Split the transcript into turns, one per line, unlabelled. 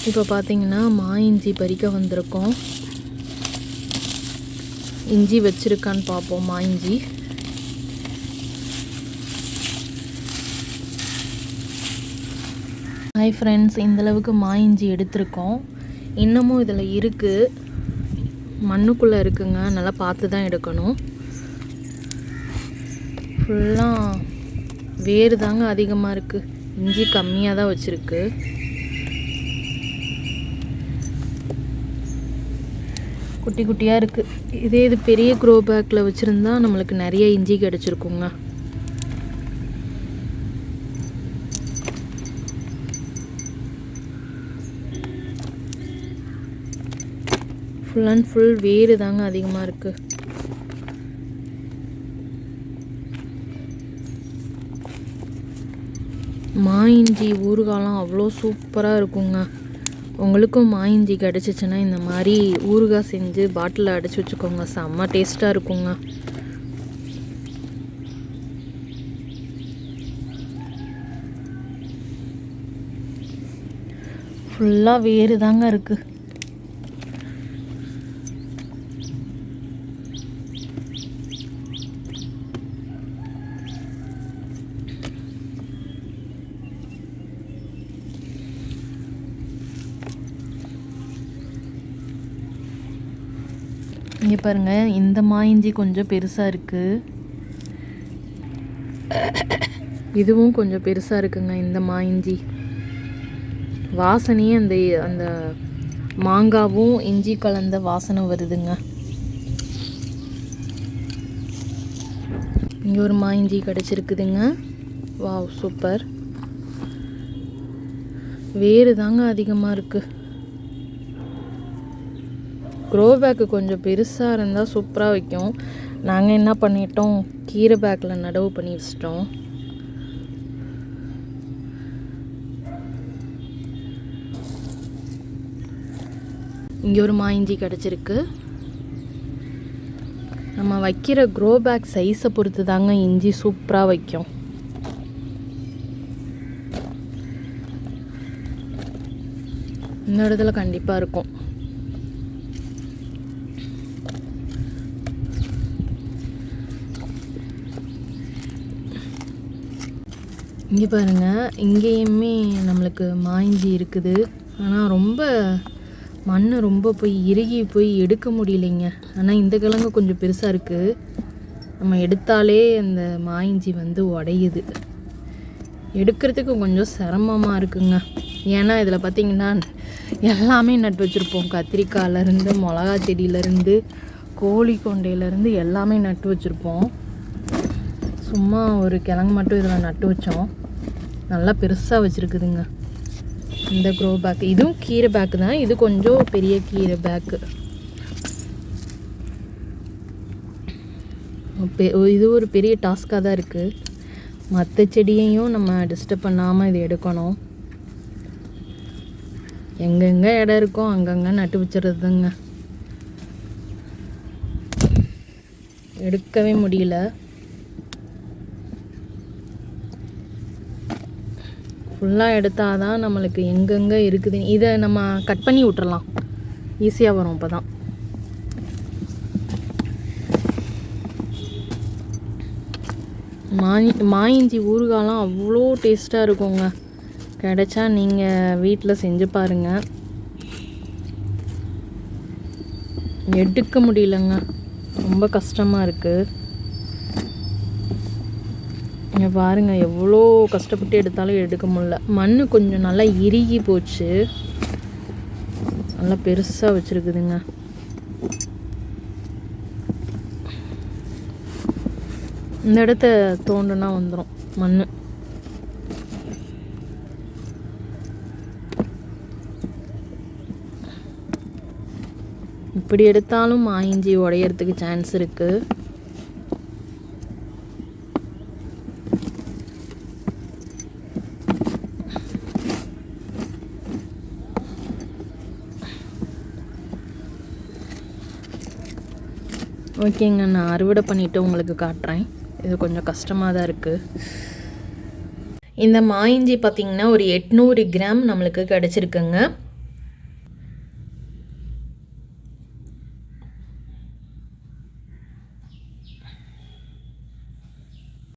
இப்போ பார்த்தீங்கன்னா இஞ்சி பறிக்க வந்திருக்கோம். இஞ்சி வச்சுருக்கான்னு பார்ப்போம். இஞ்சி ஹாய் ஃப்ரெண்ட்ஸ், இந்தளவுக்கு இஞ்சி எடுத்திருக்கோம். இன்னமும் இதில் இருக்குது, மண்ணுக்குள்ளே இருக்குங்க. நல்லா பார்த்து தான் எடுக்கணும். ஃபுல்லாக வேறு தாங்க அதிகமாக இருக்குது. இஞ்சி கம்மியாக தான் வச்சுருக்கு. குட்டி குட்டியாக இருக்குது. இது பெரிய க்ரோ பேக்கில் வச்சுருந்தா நம்மளுக்கு நிறைய இஞ்சி கிடச்சிருக்குங்க. ஃபுல் அண்ட் ஃபுல் வேறு தாங்க அதிகமாக இருக்குது. இஞ்சி ஊறுகாலாம் அவ்வளோ சூப்பராக இருக்குங்க. உங்களுக்கும் இஞ்சி கிடச்சிச்சின்னா இந்த மாதிரி ஊறுகாய் செஞ்சு பாட்டிலில் அடைச்சி வச்சுக்கோங்க. செம்ம டேஸ்ட்டாக இருக்குங்க. ஃபுல்லாக வேறு தாங்க இருக்குது. இங்கே பாருங்கள், இந்த இஞ்சி கொஞ்சம் பெருசாக இருக்குது. இதுவும் கொஞ்சம் பெருசாக இருக்குங்க. இந்த இஞ்சி வாசனையே அந்த மாங்காவும் இஞ்சி கலந்த வாசனை வருதுங்க. இங்கே ஒரு இஞ்சி கிடச்சிருக்குதுங்க. Wow, super. வேறு தாங்க அதிகமாக இருக்குது. க்ரோ பேக்கு கொஞ்சம் பெருசாக இருந்தால் சூப்பராக வைக்கும். நாங்கள் என்ன பண்ணிட்டோம், கீரை பேக்கில் நடவு பண்ணி வச்சிட்டோம். இங்கே ஒரு இஞ்சி கிடச்சிருக்கு. நம்ம வைக்கிற க்ரோ பேக் சைஸை பொறுத்து தாங்க இஞ்சி சூப்பராக வைக்கும். இந்த இடத்துல கண்டிப்பாக இருக்கும். இங்கே பாருங்கள், இங்கேயுமே நம்மளுக்கு இஞ்சி இருக்குது. ஆனால் ரொம்ப மண் ரொம்ப இறுகி போய் எடுக்க முடியலைங்க. ஆனால் இந்த கிழங்கு கொஞ்சம் பெருசாக இருக்குது. நம்ம எடுத்தாலே அந்த இஞ்சி உடையுது. எடுக்கிறதுக்கு கொஞ்சம் சிரமமாக இருக்குங்க. ஏன்னா இதில் பார்த்திங்கன்னா எல்லாமே நட்டு வச்சுருப்போம். கத்திரிக்காயிலேருந்து, மிளகா செடியிலேருந்து, கோழி கொண்டையிலேருந்து எல்லாமே நட்டு வச்சுருப்போம். சும்மா ஒரு கிழங்கு மட்டும் இதில் நட்டு வச்சோம். நல்லா பெருசாக வச்சுருக்குதுங்க இந்த க்ரோ பேக். இதுவும் கீரை பேக்கு தான். இது கொஞ்சம் பெரிய கீரை பேக்கு. இது ஒரு பெரிய டாஸ்காக தான் இருக்குது. மற்ற செடியையும் நம்ம டிஸ்டர்ப் பண்ணாமல் இது எடுக்கணும். எங்கெங்கே இடம் இருக்கோ அங்கங்கே நட்டு வச்சுருதுங்க. எடுக்கவே முடியல. ஃபுல்லாக எடுத்தால் தான் நம்மளுக்கு எங்கெங்கே இருக்குது. இதை நம்ம கட் பண்ணி விட்டுறலாம், ஈஸியாக வரும். அப்போ தான் இஞ்சி ஊறுகாலாம் அவ்வளோ டேஸ்ட்டாக இருக்குங்க. கிடைச்சா நீங்கள் வீட்டில் செஞ்சு பாருங்கள். எடுக்க முடியலங்க, ரொம்ப கஷ்டமாக இருக்குது. இங்கே பாருங்கள், எவ்வளோ கஷ்டப்பட்டு எடுத்தாலும் எடுக்க முடியல. மண் கொஞ்சம் நல்லா இறுகி போச்சு. நல்லா பெருசாக வச்சுருக்குதுங்க. இந்த இடத்த தோண்டுனா வந்துடும் மண். இப்படி எடுத்தாலும் இஞ்சி உடையறதுக்கு சான்ஸ் இருக்குது. ஓகேங்க, நான் அறுவடை பண்ணிவிட்டு உங்களுக்கு காட்டுறேன். இது கொஞ்சம் கஷ்டமாக தான் இருக்குது. இந்த இஞ்சி பார்த்திங்கன்னா ஒரு 800 கிராம் நம்மளுக்கு கிடச்சிருக்குங்க.